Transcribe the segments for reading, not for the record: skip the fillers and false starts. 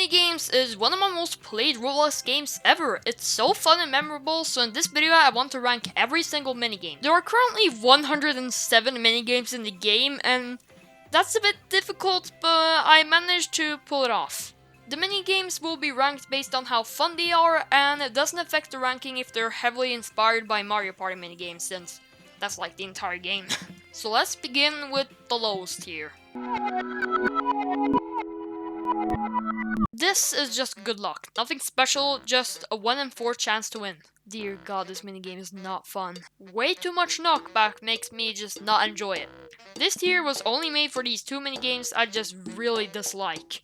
Minigames is one of my most played Roblox games ever. It's so fun and memorable, so in this video I want to rank every single minigame. There are currently 107 minigames in the game, and that's a bit difficult, but I managed to pull it off. The minigames will be ranked based on how fun they are, and it doesn't affect the ranking if they're heavily inspired by Mario Party minigames, since that's like the entire game. So let's begin with the lowest tier. This is just good luck. Nothing special, just a 1 in 4 chance to win. Dear god, this minigame is not fun. Way too much knockback makes me just not enjoy it. This tier was only made for these two minigames I just really dislike.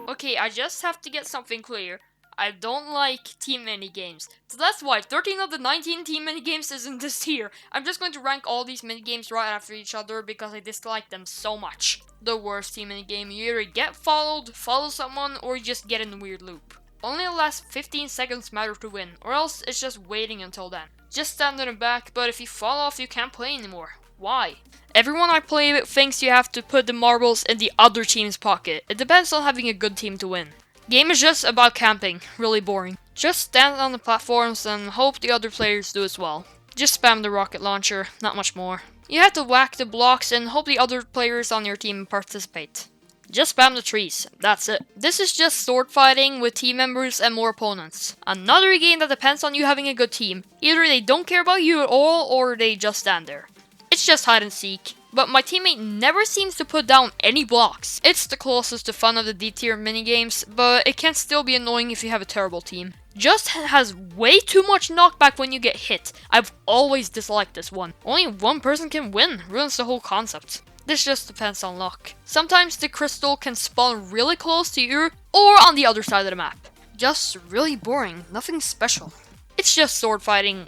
Okay, I just have to get something clear. I don't like team minigames. So that's why 13 of the 19 team minigames is in this tier. I'm just going to rank all these minigames right after each other because I dislike them so much. The worst team minigame, you either get followed, follow someone, or you just get in a weird loop. Only the last 15 seconds matter to win, or else it's just waiting until then. Just stand in the back, but if you fall off you can't play anymore. Why? Everyone I play with thinks you have to put the marbles in the other team's pocket. It depends on having a good team to win. Game is just about camping, really boring. Just stand on the platforms and hope the other players do as well. Just spam the rocket launcher, not much more. You have to whack the blocks and hope the other players on your team participate. Just spam the trees, that's it. This is just sword fighting with team members and more opponents. Another game that depends on you having a good team. Either they don't care about you at all or they just stand there. It's just hide and seek. But my teammate never seems to put down any blocks. It's the closest to fun of the D-tier minigames, but it can still be annoying if you have a terrible team. Just has way too much knockback when you get hit. I've always disliked this one. Only one person can win, ruins the whole concept. This just depends on luck. Sometimes the crystal can spawn really close to you, or on the other side of the map. Just really boring, nothing special. It's just sword fighting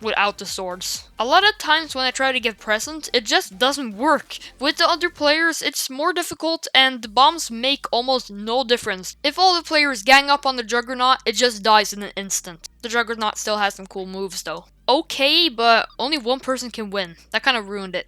without the swords. A lot of times when I try to give present, it just doesn't work. With the other players, it's more difficult and the bombs make almost no difference. If all the players gang up on the Juggernaut, it just dies in an instant. The Juggernaut still has some cool moves though. Okay, but only one person can win. That kind of ruined it.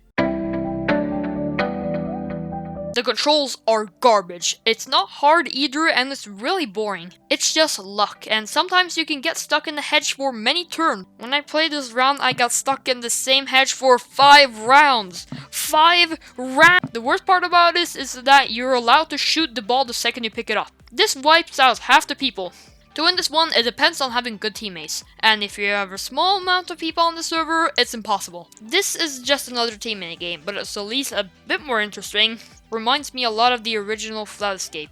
The controls are garbage. It's not hard either and it's really boring. It's just luck and sometimes you can get stuck in the hedge for many turns. When I played this round I got stuck in the same hedge for 5 rounds. 5 rounds! The worst part about this is that you're allowed to shoot the ball the second you pick it up. This wipes out half the people. To win this one, it depends on having good teammates, and if you have a small amount of people on the server, it's impossible. This is just another team minigame, but it's at least a bit more interesting. Reminds me a lot of the original Flood Escape.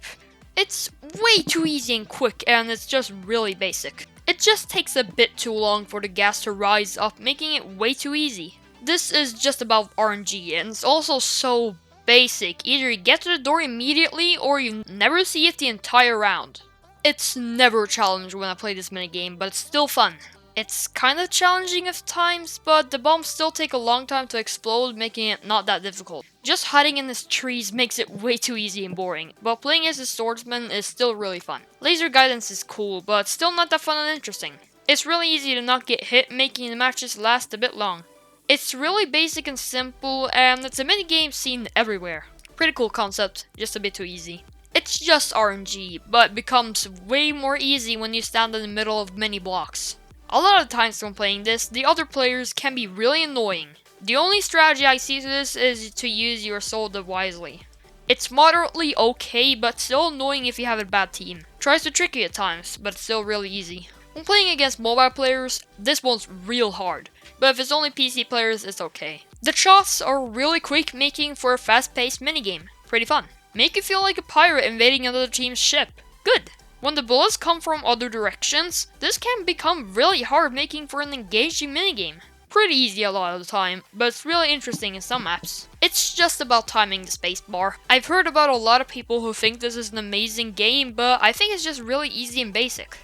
It's way too easy and quick, and it's just really basic. It just takes a bit too long for the gas to rise up, making it way too easy. This is just about RNG, and it's also so basic. Either you get to the door immediately, or you never see it the entire round. It's never a challenge when I play this minigame, but it's still fun. It's kind of challenging at times, but the bombs still take a long time to explode, making it not that difficult. Just hiding in these trees makes it way too easy and boring, but playing as a swordsman is still really fun. Laser guidance is cool, but still not that fun and interesting. It's really easy to not get hit, making the matches last a bit long. It's really basic and simple, and it's a minigame seen everywhere. Pretty cool concept, just a bit too easy. It's just RNG, but becomes way more easy when you stand in the middle of many blocks. A lot of times when playing this, the other players can be really annoying. The only strategy I see to this is to use your sword wisely. It's moderately okay, but still annoying if you have a bad team. Tries to trick you at times, but it's still really easy. When playing against mobile players, this one's real hard, but if it's only PC players, it's okay. The shots are really quick, making for a fast-paced minigame. Pretty fun. Make you feel like a pirate invading another team's ship. Good. When the bullets come from other directions, this can become really hard, making for an engaging minigame. Pretty easy a lot of the time, but it's really interesting in some maps. It's just about timing the spacebar. I've heard about a lot of people who think this is an amazing game, but I think it's just really easy and basic.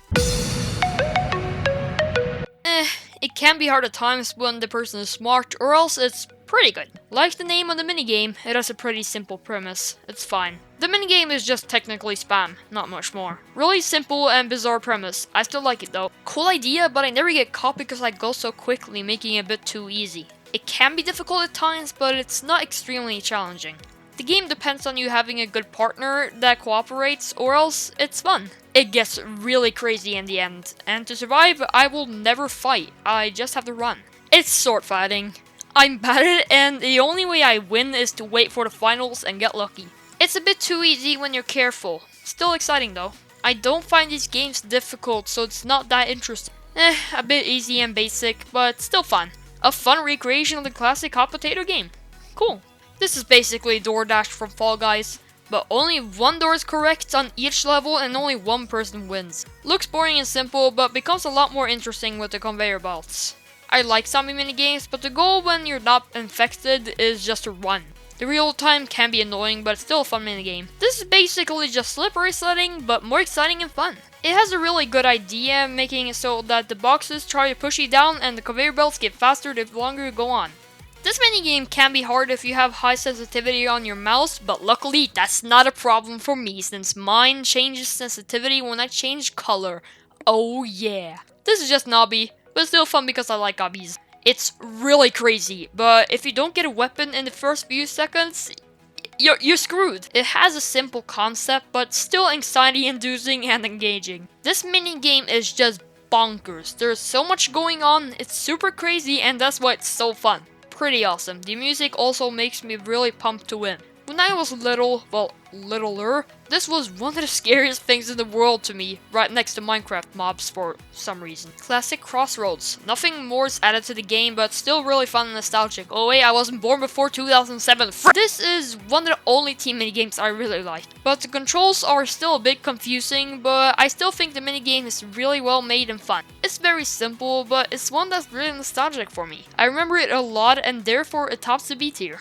It can be hard at times when the person is smart, or else it's pretty good. Like the name of the minigame, it has a pretty simple premise. It's fine. The minigame is just technically spam, not much more. Really simple and bizarre premise. I still like it though. Cool idea, but I never get caught because I go so quickly, making it a bit too easy. It can be difficult at times, but it's not extremely challenging. The game depends on you having a good partner that cooperates, or else it's fun. It gets really crazy in the end, and to survive, I will never fight, I just have to run. It's sword fighting. I'm bad at it, and the only way I win is to wait for the finals and get lucky. It's a bit too easy when you're careful. Still exciting though. I don't find these games difficult, so it's not that interesting. A bit easy and basic, but still fun. A fun recreation of the classic hot potato game. Cool. This is basically DoorDash from Fall Guys, but only one door is correct on each level and only one person wins. Looks boring and simple, but becomes a lot more interesting with the conveyor belts. I like zombie minigames, but the goal when you're not infected is just to run. The real time can be annoying, but it's still a fun minigame. This is basically just slippery sledding, but more exciting and fun. It has a really good idea, making it so that the boxes try to push you down and the conveyor belts get faster the longer you go on. This minigame can be hard if you have high sensitivity on your mouse, but luckily that's not a problem for me since mine changes sensitivity when I change color. Oh yeah. This is just knobby, but still fun because I like obbies. It's really crazy, but if you don't get a weapon in the first few seconds, you're screwed. It has a simple concept, but still anxiety-inducing and engaging. This minigame is just bonkers. There's so much going on, it's super crazy, and that's why it's so fun. Pretty awesome. The music also makes me really pumped to win. When I was little, well, littler, this was one of the scariest things in the world to me, right next to Minecraft mobs for some reason. Classic Crossroads. Nothing more is added to the game, but still really fun and nostalgic. Oh wait, I wasn't born before 2007. This is one of the only team minigames I really like. But the controls are still a bit confusing, but I still think the minigame is really well made and fun. It's very simple, but it's one that's really nostalgic for me. I remember it a lot and therefore it tops the B tier.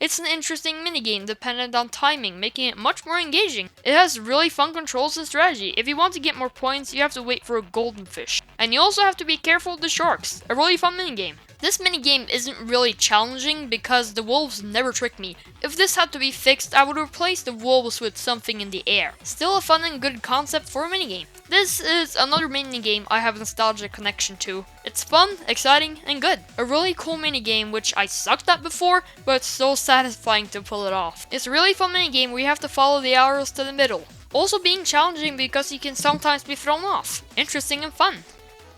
It's an interesting minigame dependent on timing, making it much more engaging. It has really fun controls and strategy. If you want to get more points, you have to wait for a golden fish. And you also have to be careful of the sharks. A really fun minigame. This minigame isn't really challenging because the wolves never trick me. If this had to be fixed, I would replace the wolves with something in the air. Still a fun and good concept for a minigame. This is another minigame I have a nostalgic connection to. It's fun, exciting, and good. A really cool minigame which I sucked at before, but it's so satisfying to pull it off. It's a really fun minigame where you have to follow the arrows to the middle. Also being challenging because you can sometimes be thrown off. Interesting and fun.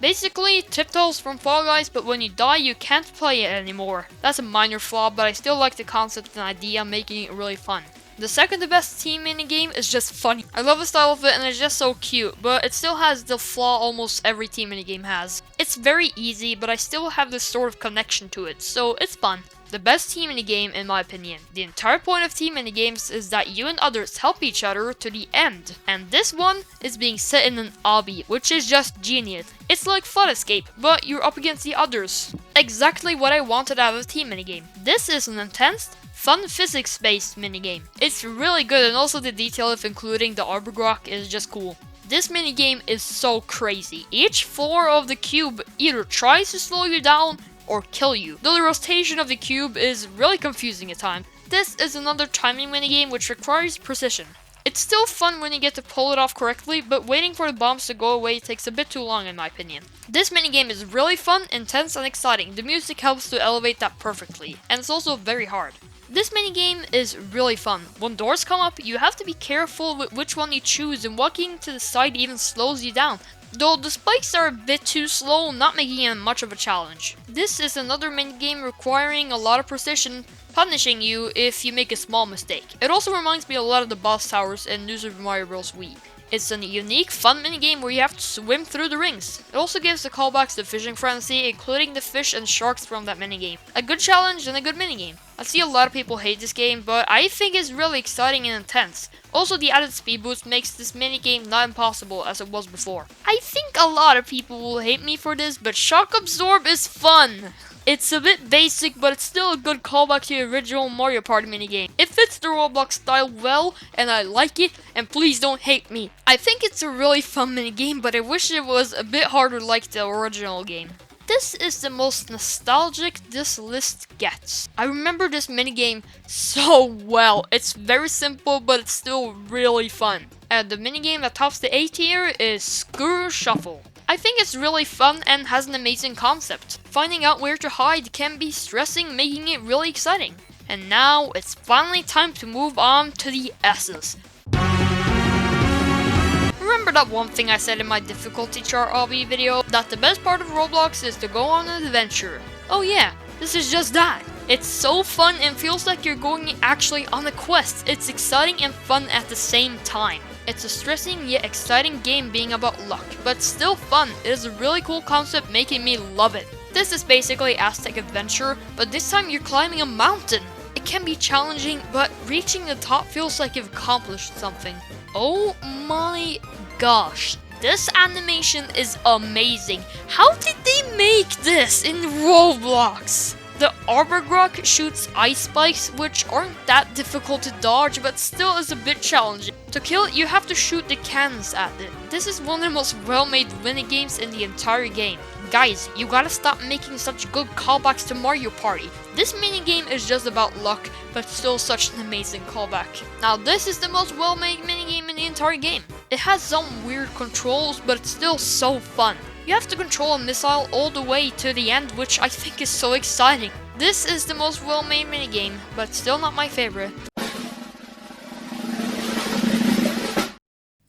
Basically, Tiptoes from Fall Guys, but when you die, you can't play it anymore. That's a minor flaw, but I still like the concept and idea, making it really fun. The second to best team minigame is just funny. I love the style of it and it's just so cute, but it still has the flaw almost every team minigame has. It's very easy, but I still have this sort of connection to it, so it's fun. The best team minigame in my opinion. The entire point of team minigames is that you and others help each other to the end. And this one is being set in an obby, which is just genius. It's like Flood Escape, but you're up against the others. Exactly what I wanted out of a team minigame. This is an intense, fun physics-based minigame. It's really good and also the detail of including the Arborgrock is just cool. This minigame is so crazy. Each floor of the cube either tries to slow you down or kill you, though the rotation of the cube is really confusing at times. This is another timing minigame which requires precision. It's still fun when you get to pull it off correctly, but waiting for the bombs to go away takes a bit too long in my opinion. This minigame is really fun, intense, and exciting. The music helps to elevate that perfectly, and it's also very hard. This minigame is really fun. When doors come up, you have to be careful with which one you choose, and walking to the side even slows you down. Though the spikes are a bit too slow, not making it much of a challenge. This is another minigame requiring a lot of precision, punishing you if you make a small mistake. It also reminds me a lot of the boss towers in New Super Mario Bros. Wii. It's a unique, fun minigame where you have to swim through the rings. It also gives the callbacks to Fishing Frenzy, including the fish and sharks from that minigame. A good challenge and a good minigame. I see a lot of people hate this game, but I think it's really exciting and intense. Also, the added speed boost makes this minigame not impossible as it was before. I think a lot of people will hate me for this, but Shock Absorb is fun! It's a bit basic, but it's still a good callback to the original Mario Party minigame. It fits the Roblox style well, and I like it, and please don't hate me. I think it's a really fun minigame, but I wish it was a bit harder like the original game. This is the most nostalgic this list gets. I remember this minigame so well. It's very simple, but it's still really fun. And the minigame that tops the A tier is Screw Shuffle. I I think it's really fun and has an amazing concept. Finding out where to hide can be stressing, making it really exciting. And now it's finally time to move on to the S's. Remember that one thing I said in my difficulty chart RV video, that the best part of Roblox is to go on an adventure? Oh yeah, this is just that. It's so fun and feels like you're going actually on a quest. It's exciting and fun at the same time. It's a stressing yet exciting game being about luck, but still fun. It is a really cool concept making me love it. This is basically Aztec Adventure, but this time you're climbing a mountain. It can be challenging, but reaching the top feels like you've accomplished something. Oh my gosh, this animation is amazing. How did they make this in Roblox? The Arborgrok shoots ice spikes, which aren't that difficult to dodge, but still is a bit challenging. To kill it, you have to shoot the cannons at it. This is one of the most well-made minigames in the entire game. Guys, you gotta stop making such good callbacks to Mario Party. This minigame is just about luck, but still such an amazing callback. Now this is the most well-made minigame in the entire game. It has some weird controls, but it's still so fun. You have to control a missile all the way to the end, which I think is so exciting. This is the most well-made minigame, but still not my favorite.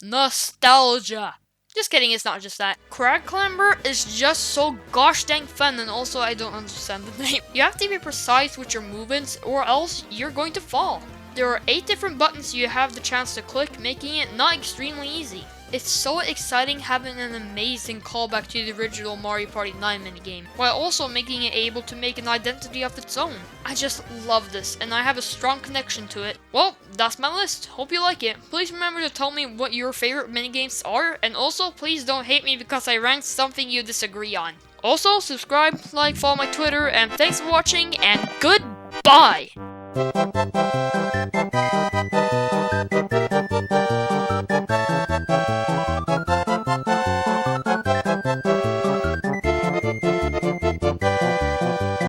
Nostalgia. Just kidding, it's not just that. Crag Climber is just so gosh dang fun, and also I don't understand the name. You have to be precise with your movements or else you're going to fall. There are 8 different buttons you have the chance to click, making it not extremely easy. It's so exciting having an amazing callback to the original Mario Party 9 minigame, while also making it able to make an identity of its own. I just love this, and I have a strong connection to it. Well, that's my list. Hope you like it. Please remember to tell me what your favorite minigames are, and also please don't hate me because I ranked something you disagree on. Also, subscribe, like, follow my Twitter, and thanks for watching, and goodbye!